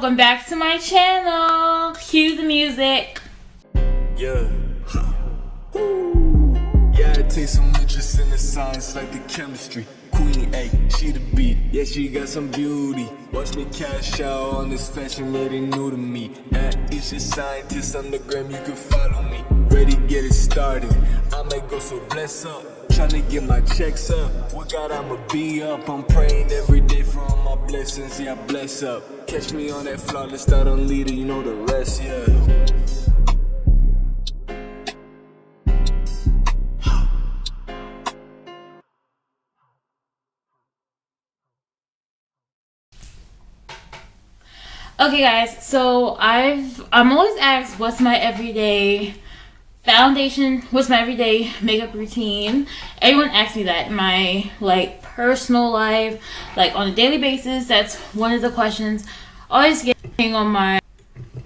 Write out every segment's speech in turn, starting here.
Welcome back to my channel. Cue the music. Yeah. Yeah, I take some interest in the science like the chemistry. Queen A, she the beat, yeah, she got some beauty. Watch me cash out on this fashion, really new to me. At Isth-the-Scientist on the gram, you can follow me. Ready, get it started. I might go so bless up. Tryna get my checks up. What God, I'ma be up. I'm praying every day for all my blessings, yeah, bless up. Catch me on that flawless.unleaded, you know the rest, yeah. Okay guys, so I'm always asked what's my everyday foundation, what's my everyday makeup routine. Everyone asks me that in my personal life, on a daily basis. That's one of the questions. Always getting on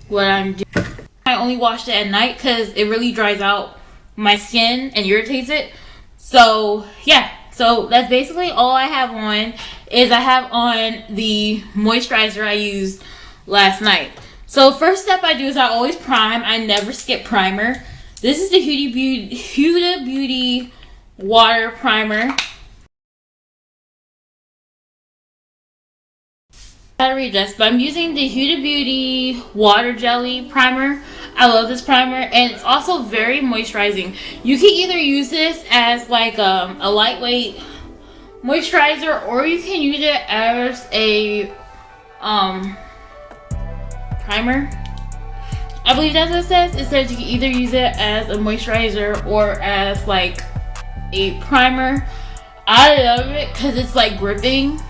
what I'm doing. I only wash it at night because it really dries out my skin and irritates it. So yeah, so that's basically all I have on. I have on the moisturizer I used last night. So first step I do is I always prime. I never skip primer. This is the Huda Beauty water primer. I gotta read this, but I'm using the Huda Beauty water jelly primer. I love this primer, and it's also very moisturizing. You can either use this as a lightweight moisturizer, or you can use it as a primer. I believe that's what it says. It says you can either use it as a moisturizer or as a primer. I love it because it's gripping.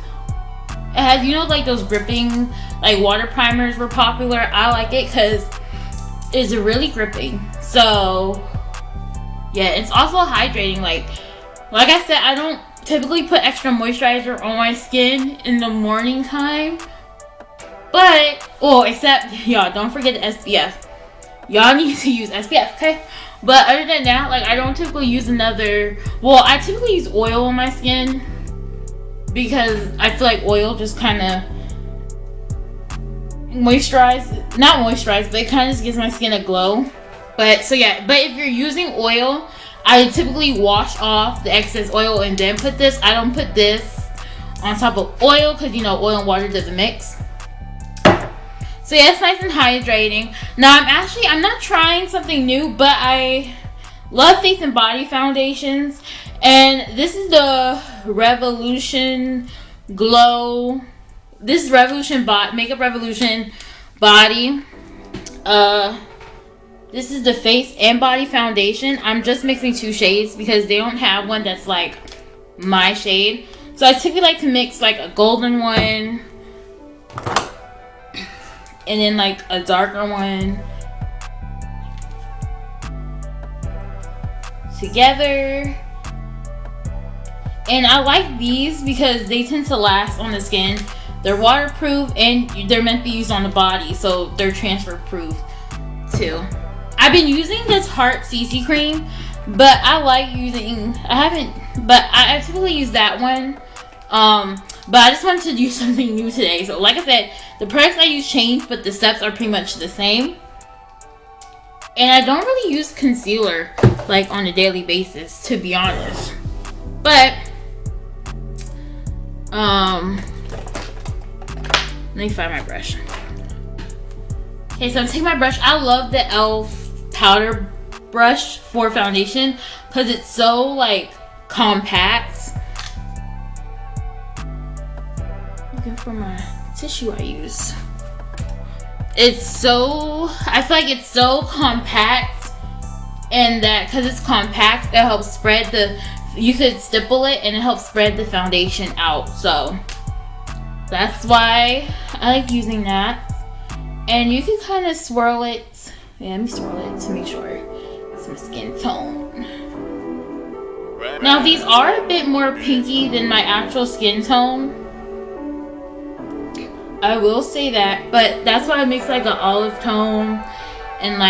It has, those gripping water primers were popular. I like it because it's really gripping. So yeah, it's also hydrating. Like I said, I don't typically put extra moisturizer on my skin in the morning time. But, except, y'all, don't forget the SPF. Y'all need to use SPF, okay? But other than that, I don't typically use I typically use oil on my skin because I feel like oil just kind of not moisturize, but it kind of just gives my skin a glow. But if you're using oil, I typically wash off the excess oil and then put this. I don't put this on top of oil because, oil and water doesn't mix. So yeah, it's nice and hydrating. Now I'm not trying something new, but I love Face and Body foundations. And this is the Revolution Glow. This is Makeup Revolution Body. This is the Face and Body foundation. I'm just mixing two shades because they don't have one that's my shade. So I typically like to mix a golden one and then a darker one together. And I like these because they tend to last on the skin. They're waterproof and they're meant to be used on the body, so they're transfer proof too. I've been using this Heart CC cream, but I typically use that one. But I just wanted to do something new today. So like I said, the products I use change, but the steps are pretty much the same. And I don't really use concealer on a daily basis, to be honest. But let me find my brush. Okay, so I'm taking my brush. I love the e.l.f. powder brush for foundation because it's so compact. Looking for my tissue I use. I feel like it's so compact, and that because it's compact, it helps spread you could stipple it and it helps spread the foundation out. So that's why I like using that. And you can kind of swirl it. Yeah, let me swirl it to make sure it's my skin tone. Now these are a bit more pinky than my actual skin tone, I will say that, but that's why I mix an olive tone and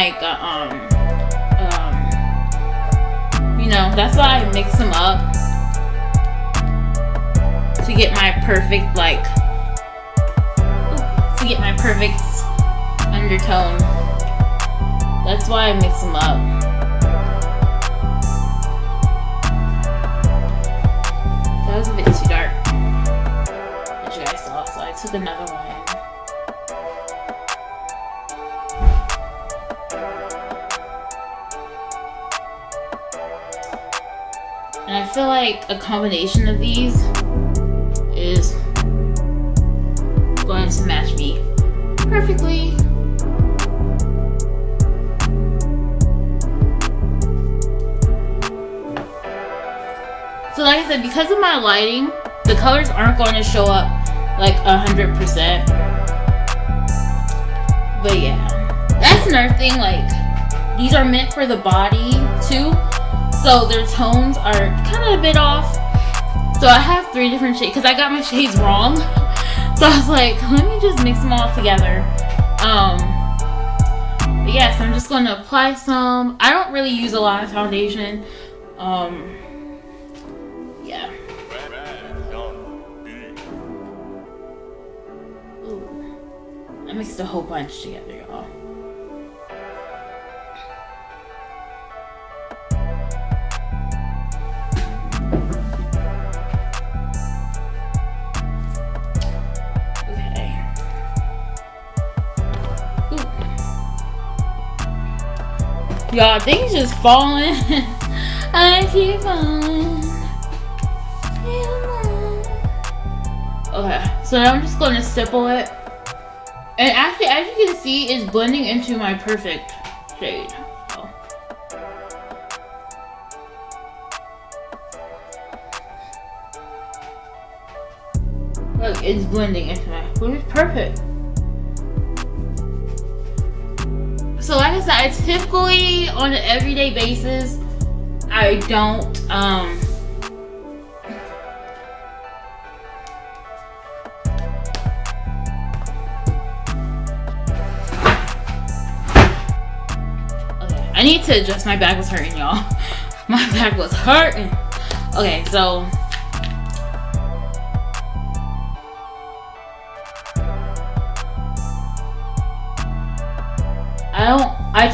that's why I mix them up to get my perfect to get my perfect undertone. That's why I mix them up. That was a bit too dark, as you guys saw, so I took another one. And I feel like a combination of these is going to match me perfectly. So like I said, because of my lighting, the colors aren't going to show up like 100%. But yeah, that's another thing, like these are meant for the body too. So their tones are kind of a bit off. So I have 3 different shades because I got my shades wrong. So I was like, let me just mix them all together. But yeah, so I'm just going to apply some. I don't really use a lot of foundation. Yeah. Ooh. I mixed a whole bunch together, y'all. Y'all, things just falling. I keep falling. Okay, so now I'm just going to stipple it. And actually, as you can see, it's blending into my perfect shade. So. Look, it's blending into my perfect. So like I said, I typically, on an everyday basis, I don't, okay, I need to adjust, my back was hurting, y'all. My back was hurting. Okay, so, I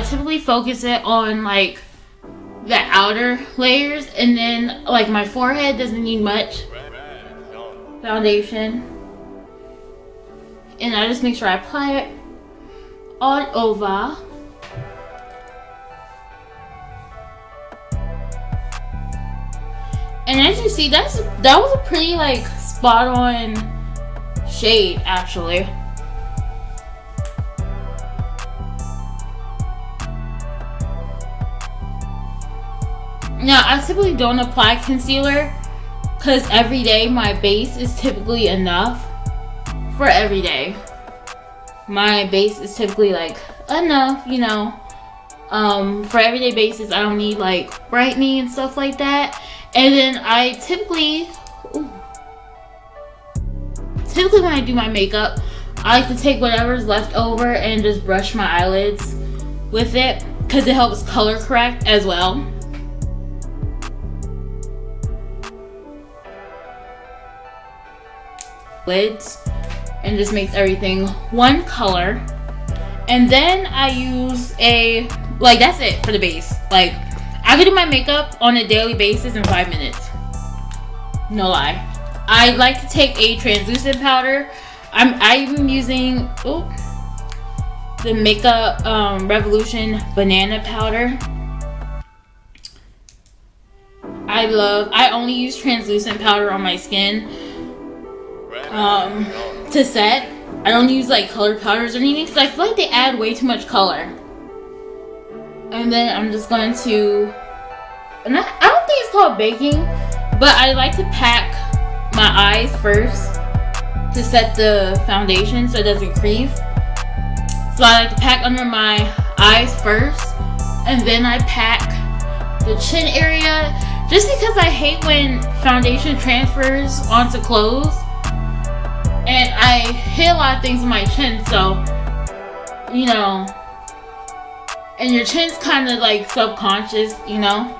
typically focus it on like the outer layers, and then like my forehead doesn't need much foundation, and I just make sure I apply it all over. And as you see, that was a pretty like spot on shade actually. Now, I typically don't apply concealer because every day my base is typically enough for every day. My base is typically like enough, you know. For everyday basis, I don't need like brightening and stuff like that. And then I typically when I do my makeup, I like to take whatever's left over and just brush my eyelids with it because it helps color correct as well. Lids, and just makes everything one color. And then I use that's it for the base. Like, I can do my makeup on a daily basis in 5 minutes, no lie. I like to take a translucent powder. I'm using the Makeup Revolution banana powder. I only use translucent powder on my skin to set. I don't use like colored powders or anything because I feel like they add way too much color. And then I'm just going to, I don't think it's called baking, but I like to pack my eyes first to set the foundation so it doesn't crease. So I like to pack under my eyes first, and then I pack the chin area, just because I hate when foundation transfers onto clothes. And I hit a lot of things in my chin, so, you know, and your chin's kind of like subconscious, you know.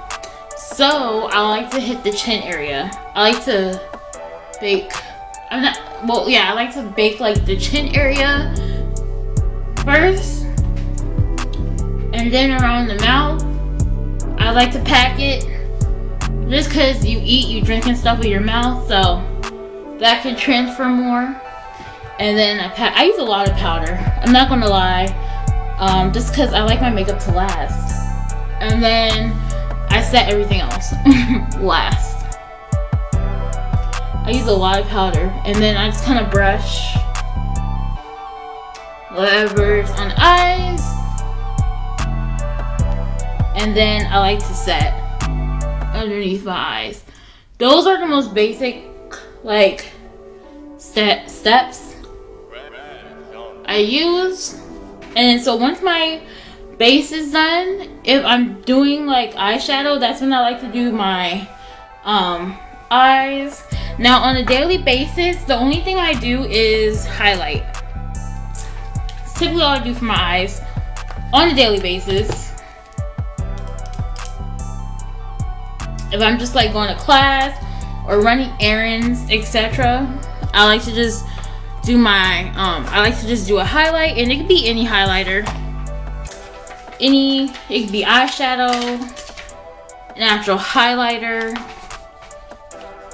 So I like to hit the chin area. I like to bake. well, yeah, I like to bake like the chin area first, and then around the mouth. I like to pack it just because you eat, you drink and stuff with your mouth, so that can transfer more. And then I use a lot of powder. I'm not gonna lie, just because I like my makeup to last. And then I set everything else last. I use a lot of powder, and then I just kind of brush whatever's on the eyes, and then I like to set underneath my eyes. Those are the most basic like steps I use. And so once my base is done, if I'm doing like eyeshadow, that's when I like to do my eyes. Now on a daily basis, the only thing I do is highlight. It's typically all I do for my eyes on a daily basis. If I'm just like going to class or running errands, etc., I like to just do my I like to just do a highlight, and it could be any highlighter. It could be eyeshadow, natural highlighter.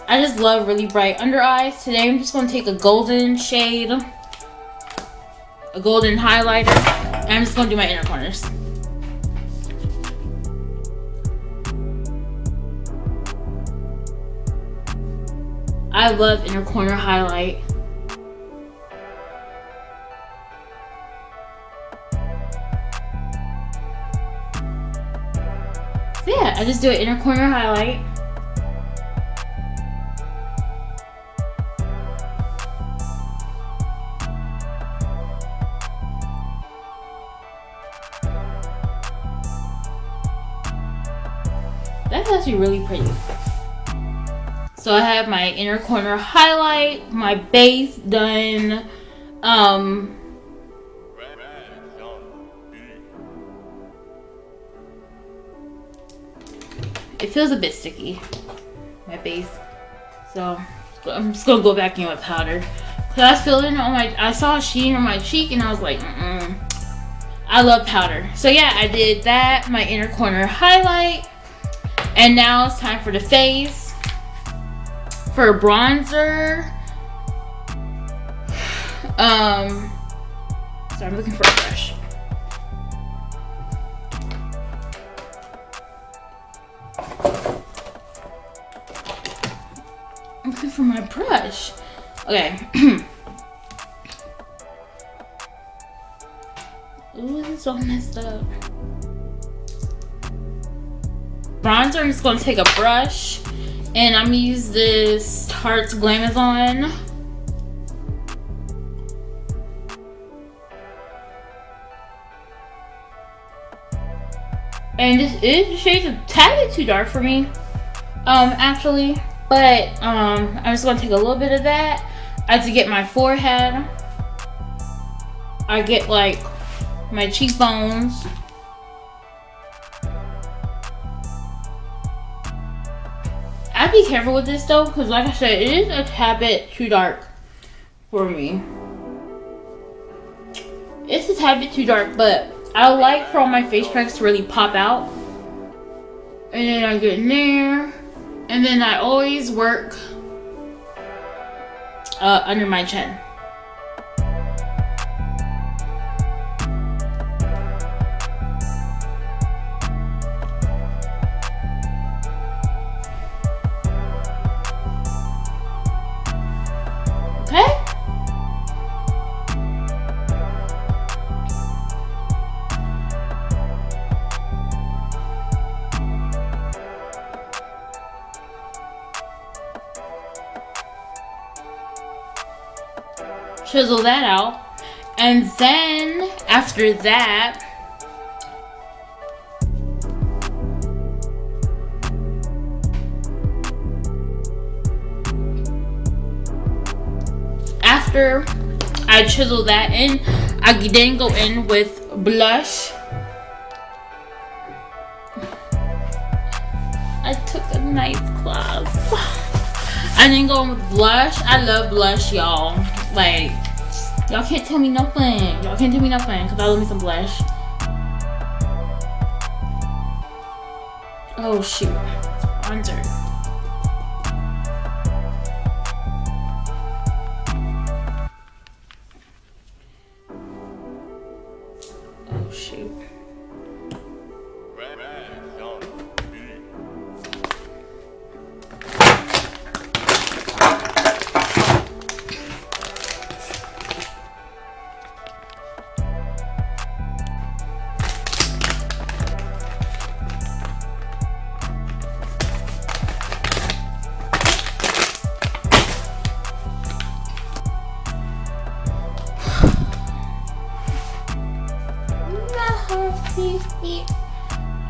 I just love really bright under eyes. Today I'm just going to take a golden shade, a golden highlighter, and I'm just going to do my inner corners. I love inner corner highlight. So yeah, I just do an inner corner highlight. That's actually really pretty. So I have my inner corner highlight, my base done. It feels a bit sticky, my base. So I'm just gonna go back in with powder. Cause I was feeling on I saw a sheen on my cheek, and I was like, I love powder. So yeah, I did that, my inner corner highlight. And now it's time for the face. For bronzer, so I'm looking for a brush. I'm looking for my brush. Okay. Ooh, this is all messed up. Bronzer, I'm just gonna take a brush, and I'm gonna use this Tarte's Glamazon. And this shade is a tad bit too dark for me, actually. But I'm just gonna take a little bit of that. I have to get my forehead. I get like my cheekbones. I'd be careful with this though, because like I said, it is a tad bit too dark for me. It's a tad bit too dark, but I like for all my face products to really pop out. And then I get in there, and then I always work under my chin. Okay? Chisel that out, and then after that, after I chisel that in, I then go in with blush. I took a nice class. And then going with blush. I love blush, y'all. Like, y'all can't tell me nothing. Y'all can't tell me nothing because I love me some blush. Oh shoot. Under. Oh shoot.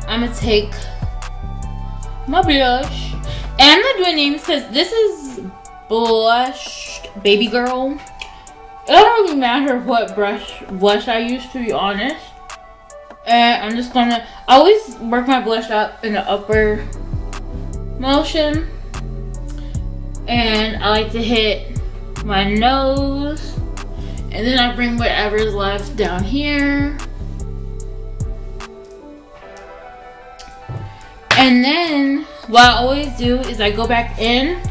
I'm gonna take my blush, and I'm not doing names because this is blushed baby girl. It don't really matter what blush I use, to be honest. And I'm just gonna always work my blush up in the upper motion, and I like to hit my nose, and then I bring whatever's left down here. And then what I always do is I go back in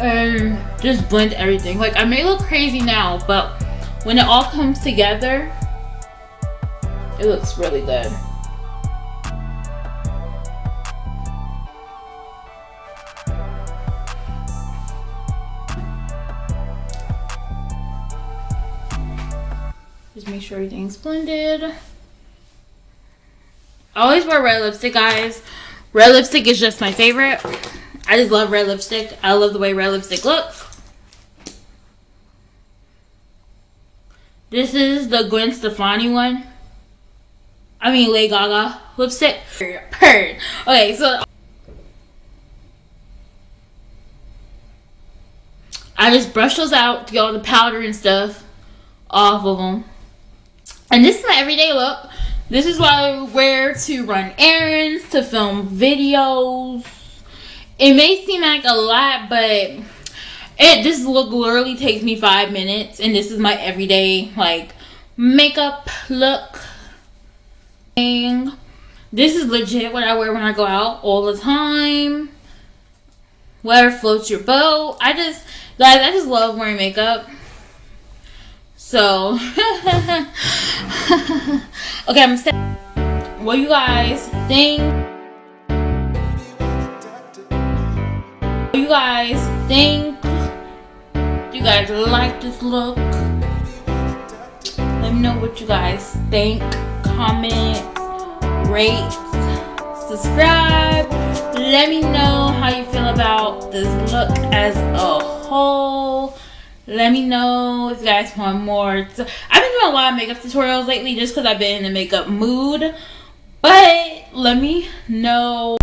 and just blend everything. Like, I may look crazy now, but when it all comes together, it looks really good. Just make sure everything's blended. I always wear red lipstick, guys. Red lipstick is just my favorite. I just love red lipstick. I love the way red lipstick looks. This is the Gwen Stefani one. I mean, Lady Gaga lipstick. Purr. Okay, so I just brush those out to get all the powder and stuff off of them. And this is my everyday look. This is what I wear to run errands, to film videos. It may seem like a lot, but this look literally takes me 5 minutes. And this is my everyday, like, makeup look. This is legit what I wear when I go out all the time. Whatever floats your boat. Guys, I just love wearing makeup. So, okay, I'm saying, what you guys think? What you guys think? Do you guys like this look? Let me know what you guys think. Comment, rate, subscribe. Let me know how you feel about this look as a whole. Let me know if you guys want more. I've been doing a lot of makeup tutorials lately just because I've been in the makeup mood. But let me know.